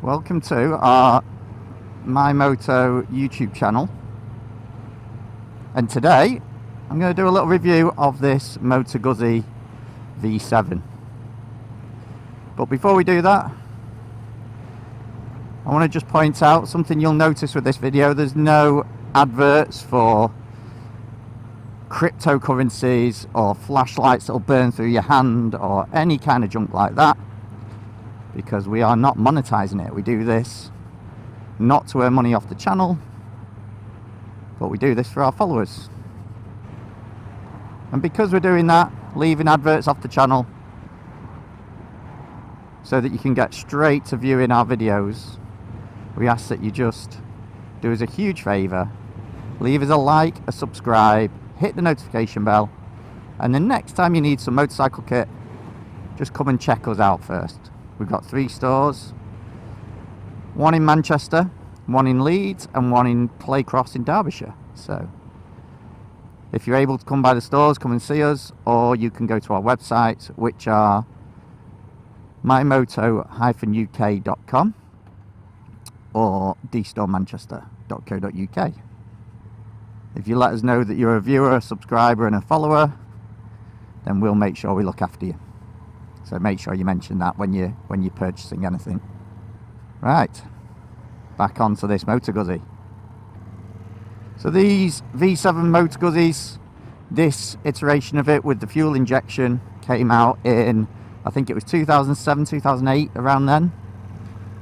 Welcome to our MyMoto YouTube channel, and today I'm going to do a little review of this Moto Guzzi V7. But before we do that, I want to just point out something you'll notice with this video. There's no adverts for cryptocurrencies or flashlights that'll burn through your hand or any kind of junk like that, because we are not monetizing it. We do this not to earn money off the channel, but we do this for our followers. And because we're doing that, leaving adverts off the channel so that you can get straight to viewing our videos, we ask that you just do us a huge favor, leave us a like, a subscribe, hit the notification bell, and the next time you need some motorcycle kit, just come and check us out first. We've got 3 stores, one in Manchester, one in Leeds, and one in Claycross in Derbyshire. So if you're able to come by the stores, come and see us, or you can go to our websites, which are mymoto-uk.com or dstoremanchester.co.uk. If you let us know that you're a viewer, a subscriber and a follower, then we'll make sure we look after you. So make sure you mention that when you're purchasing anything. Right, back onto this Moto Guzzi. So these V7 Moto Guzzis, this iteration of it with the fuel injection came out in, I think it was 2007, 2008, around then.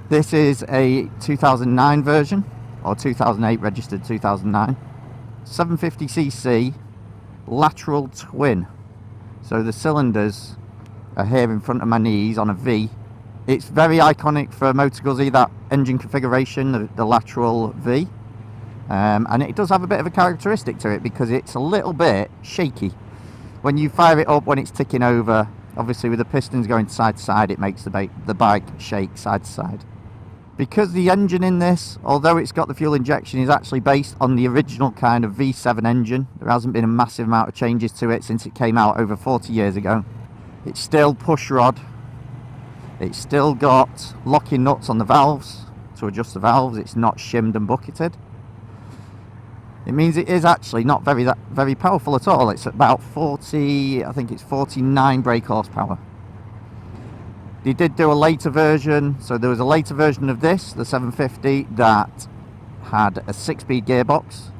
This is a 2009 version, or 2008 registered 2009. 750cc lateral twin. So the cylinders are here in front of my knees on a V. It's very iconic for Moto Guzzi, that engine configuration, the lateral V. And it does have a bit of a characteristic to it because it's a little bit shaky. When you fire it up when it's ticking over, obviously with the pistons going side to side, it makes the bike shake side to side. Because the engine in this, although it's got the fuel injection, is actually based on the original kind of V7 engine. There hasn't been a massive amount of changes to it since it came out over 40 years ago. It's still push rod. It's still got locking nuts on the valves to adjust the valves. It's not shimmed and bucketed. It means it is actually not very powerful at all. It's about 40, I think it's 49 brake horsepower. They did do a later version, so there was a later version of this, the 750, that had a 6-speed gearbox,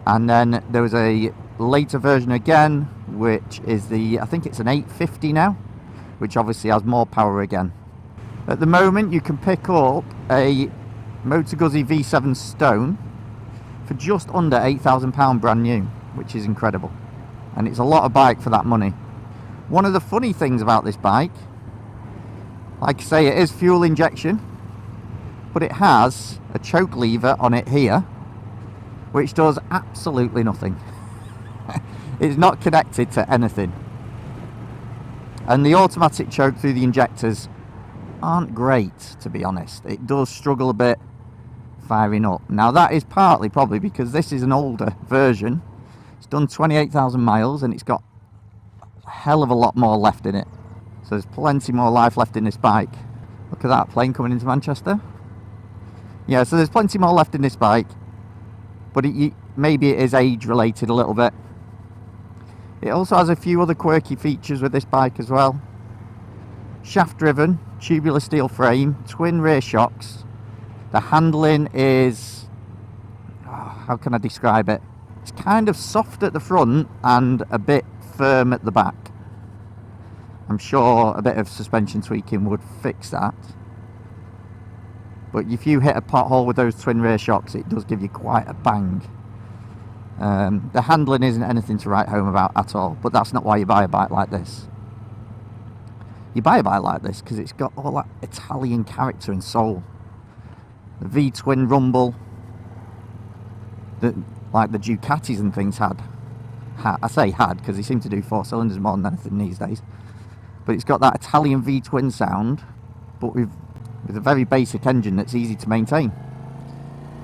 and then there was a later version again, which is I think it's an 850 now, which obviously has more power again. At the moment you can pick up a Moto Guzzi V7 Stone for just under £8,000 brand new, which is incredible, and it's a lot of bike for that money. One of the funny things about this bike, like I say, it is fuel injection, but it has a choke lever on it here, which does absolutely nothing. It's not connected to anything. And the automatic choke through the injectors aren't great, to be honest. It does struggle a bit firing up. Now that is partly probably because this is an older version. It's done 28,000 miles and it's got a hell of a lot more left in it. So there's plenty more life left in this bike. Look at that plane coming into Manchester. Yeah, so there's plenty more left in this bike, but maybe it is age related a little bit. It also has a few other quirky features with this bike as well. Shaft driven, tubular steel frame, twin rear shocks. The handling is, how can I describe it? It's kind of soft at the front and a bit firm at the back. I'm sure a bit of suspension tweaking would fix that. But if you hit a pothole with those twin rear shocks, it does give you quite a bang. The handling isn't anything to write home about at all, but that's not why you buy a bike like this. You buy a bike like this because it's got all that Italian character and soul. The V-twin rumble that like the Ducatis and things had. I say had because they seem to do 4 cylinders more than anything these days. But it's got that Italian V-twin sound, but with a very basic engine that's easy to maintain.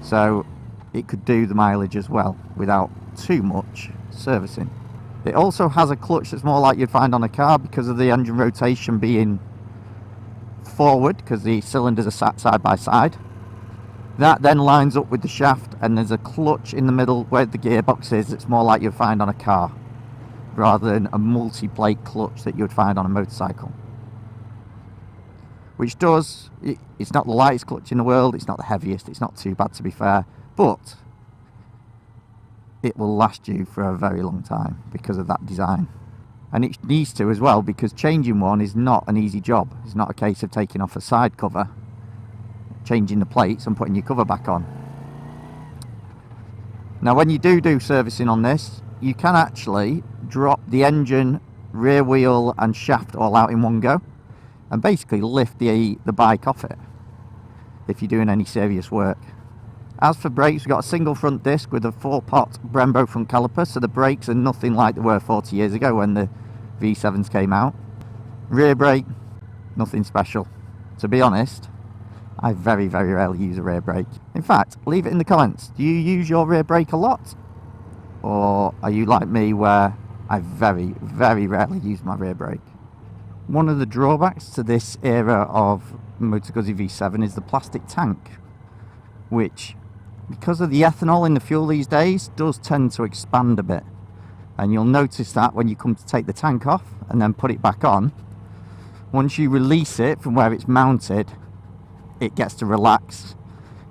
So it could do the mileage as well without too much servicing. It also has a clutch that's more like you'd find on a car because of the engine rotation being forward because the cylinders are sat side by side. That then lines up with the shaft, and there's a clutch in the middle where the gearbox is. It's more like you'd find on a car rather than a multi-plate clutch that you would find on a motorcycle. Which does, it's not the lightest clutch in the world, it's not the heaviest, it's not too bad to be fair, but it will last you for a very long time because of that design. And it needs to as well, because changing one is not an easy job. It's not a case of taking off a side cover, changing the plates and putting your cover back on. Now when you do servicing on this, you can actually drop the engine, rear wheel and shaft all out in one go and basically lift the bike off it if you're doing any serious work. As for brakes, we've got a single front disc with a 4-pot Brembo front caliper, so the brakes are nothing like they were 40 years ago when the V7s came out. Rear brake, nothing special. To be honest, I very rarely use a rear brake. In fact, leave it in the comments. Do you use your rear brake a lot? Or are you like me where I very rarely use my rear brake? One of the drawbacks to this era of MotoGuzzi V7 is the plastic tank, which, because of the ethanol in the fuel these days, does tend to expand a bit. And you'll notice that when you come to take the tank off and then put it back on, once you release it from where it's mounted, it gets to relax.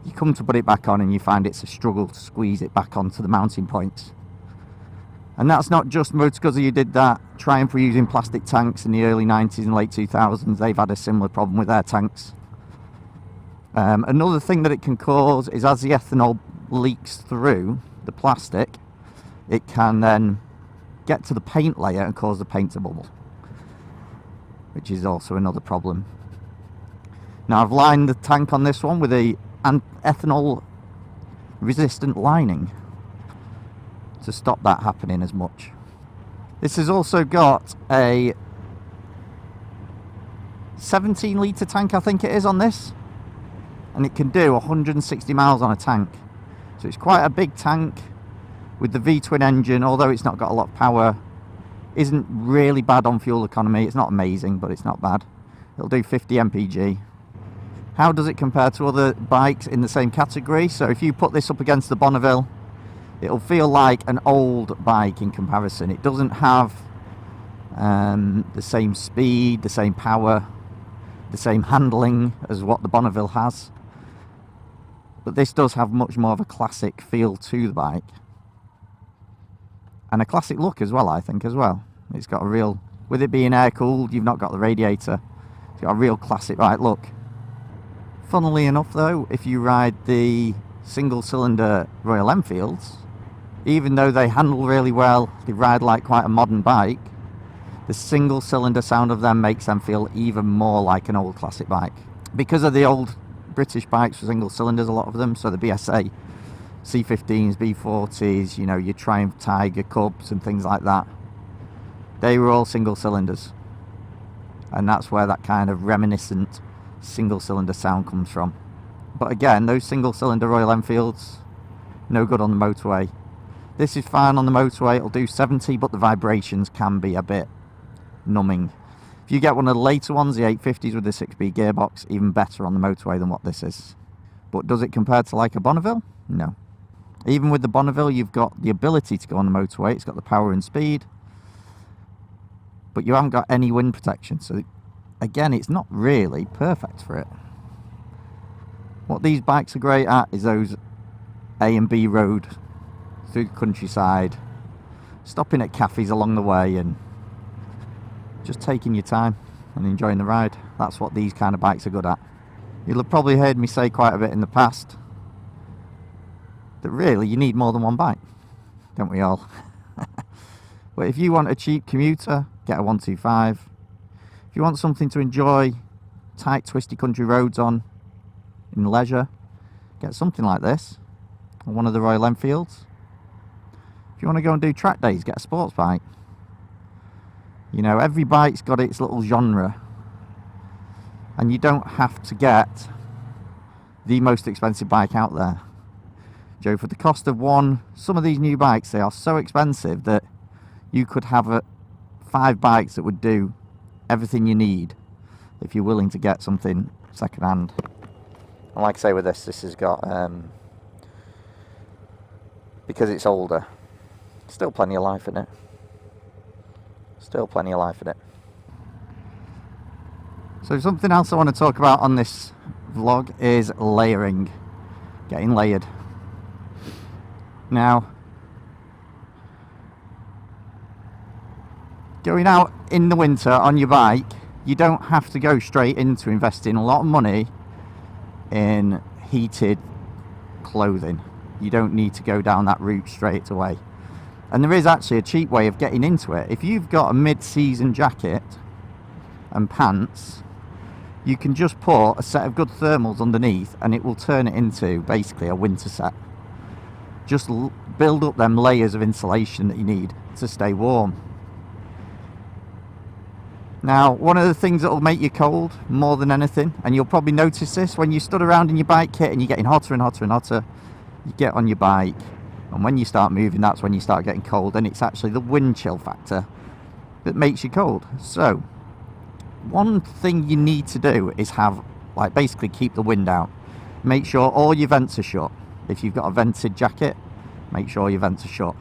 You come to put it back on and you find it's a struggle to squeeze it back onto the mounting points. And that's not just MotoGuzzi who did that. Triumph were using plastic tanks in the early 90s and late 2000s. They've had a similar problem with their tanks. Another thing that it can cause is as the ethanol leaks through the plastic, it can then get to the paint layer and cause the paint to bubble, which is also another problem. Now I've lined the tank on this one with a ethanol resistant lining to stop that happening as much. This has also got a 17 litre tank, I think it is, on this, and it can do 160 miles on a tank, so it's quite a big tank with the V-twin engine. Although it's not got a lot of power, isn't really bad on fuel economy. It's not amazing, but it's not bad. It'll do 50 mpg. How does it compare to other bikes in the same category? So if you put this up against the Bonneville, it'll feel like an old bike in comparison. It doesn't have the same speed, the same power, the same handling as what the Bonneville has. But this does have much more of a classic feel to the bike. And a classic look as well, I think, as well. It's got a real, with it being air-cooled, you've not got the radiator. It's got a real classic bike look. Funnily enough though, if you ride the single-cylinder Royal Enfields, even though they handle really well, they ride like quite a modern bike, the single-cylinder sound of them makes them feel even more like an old classic bike. Because of the old British bikes for single cylinders, a lot of them, so the BSA, C15s, B40s, you know, your Triumph Tiger Cubs and things like that, they were all single cylinders. And that's where that kind of reminiscent single cylinder sound comes from. But again, those single cylinder Royal Enfields, no good on the motorway. This is fine on the motorway, it'll do 70, but the vibrations can be a bit numbing. If you get one of the later ones, the 850s with the 6-speed gearbox, even better on the motorway than what this is. But does it compare to like a Bonneville? No. Even with the Bonneville, you've got the ability to go on the motorway, it's got the power and speed, but you haven't got any wind protection, so again, it's not really perfect for it. What these bikes are great at is those A and B road through the countryside, stopping at cafes along the way and just taking your time and enjoying the ride. That's what these kind of bikes are good at. You'll have probably heard me say quite a bit in the past that really you need more than one bike, don't we all? But if you want a cheap commuter, get a 125. If you want something to enjoy tight twisty country roads on in leisure, get something like this, or one of the Royal Enfields. If you want to go and do track days, get a sports bike. You know, every bike's got its little genre, and you don't have to get the most expensive bike out there. Joe, for the cost of one, some of these new bikes, they are so expensive that you could have 5 bikes that would do everything you need. if you're willing to get something second hand. And like I say with this has got, because it's older, still plenty of life in it. Still plenty of life in it. So something else I want to talk about on this vlog is layering. Getting layered. Now, going out in the winter on your bike, you don't have to go straight into investing a lot of money in heated clothing. You don't need to go down that route straight away. And there is actually a cheap way of getting into it. If you've got a mid-season jacket and pants, you can just put a set of good thermals underneath and it will turn it into basically a winter set. Just build up them layers of insulation that you need to stay warm. Now, one of the things that will make you cold more than anything, and you'll probably notice this when you stood around in your bike kit and you're getting hotter and hotter and hotter, you get on your bike, and when you start moving, that's when you start getting cold, and it's actually the wind chill factor that makes you cold. So, one thing you need to do is have, like, basically keep the wind out. Make sure all your vents are shut. If you've got a vented jacket, make sure your vents are shut.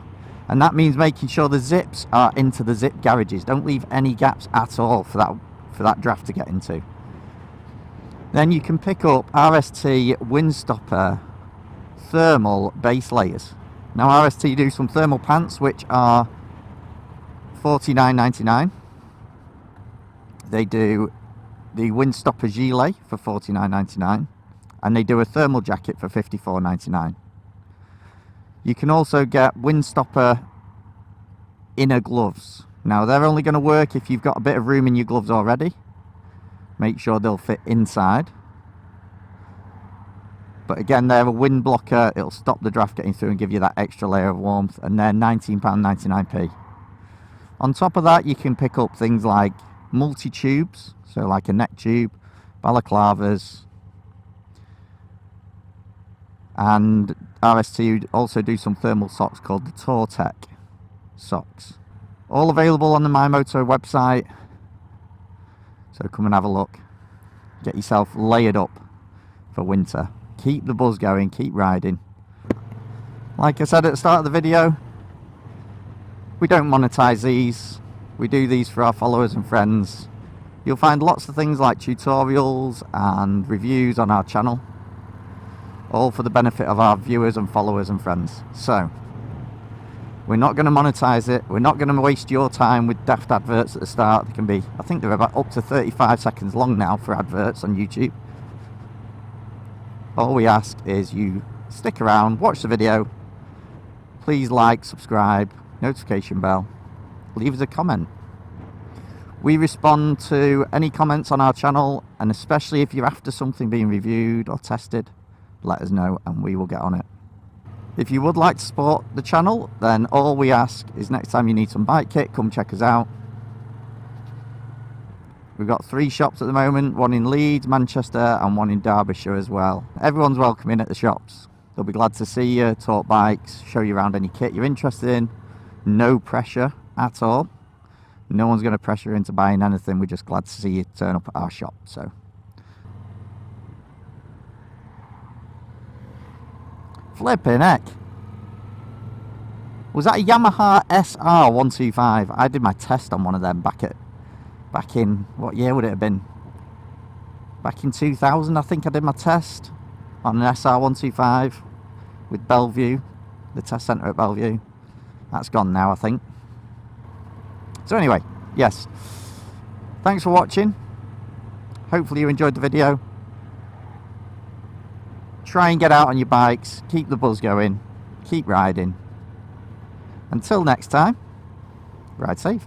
And that means making sure the zips are into the zip garages. Don't leave any gaps at all for that draft to get into. Then you can pick up RST Windstopper thermal base layers. Now RST do some thermal pants which are $49.99. They do the Windstopper gilet for $49.99, and they do a thermal jacket for $54.99. You can also get Windstopper inner gloves. Now they're only going to work if you've got a bit of room in your gloves already. Make sure they'll fit inside. But again, they're a wind blocker. It'll stop the draft getting through and give you that extra layer of warmth. And they're £19.99p. On top of that, you can pick up things like multi-tubes. So like a neck tube, balaclavas. And RST also do some thermal socks called the Tortec socks. All available on the MyMoto website. So come and have a look. Get yourself layered up for winter. Keep the buzz going, keep riding. Like I said at the start of the video, we don't monetize these. We do these for our followers and friends. You'll find lots of things like tutorials and reviews on our channel, all for the benefit of our viewers and followers and friends. So, we're not going to monetize it. We're not going to waste your time with daft adverts at the start. They can be, I think they're about up to 35 seconds long now for adverts on YouTube. All we ask is you stick around, watch the video. Please like, subscribe, notification bell, leave us a comment. We respond to any comments on our channel, and especially if you're after something being reviewed or tested, let us know and we will get on it. If you would like to support the channel, then all we ask is next time you need some bike kit, come check us out. We've got 3 shops at the moment, one in Leeds, Manchester and one in Derbyshire as well. Everyone's welcome in at the shops. They'll be glad to see you, talk bikes, show you around any kit you're interested in. No pressure at all. No one's going to pressure you into buying anything. We're just glad to see you turn up at our shop. So, flipping heck. Was that a Yamaha SR125? I did my test on one of them back in, what year would it have been? Back in 2000, I think I did my test on an SR125 with Bellevue, the test centre at Bellevue. That's gone now, I think. So anyway, yes. Thanks for watching. Hopefully you enjoyed the video. Try and get out on your bikes, keep the buzz going, keep riding. Until next time, ride safe.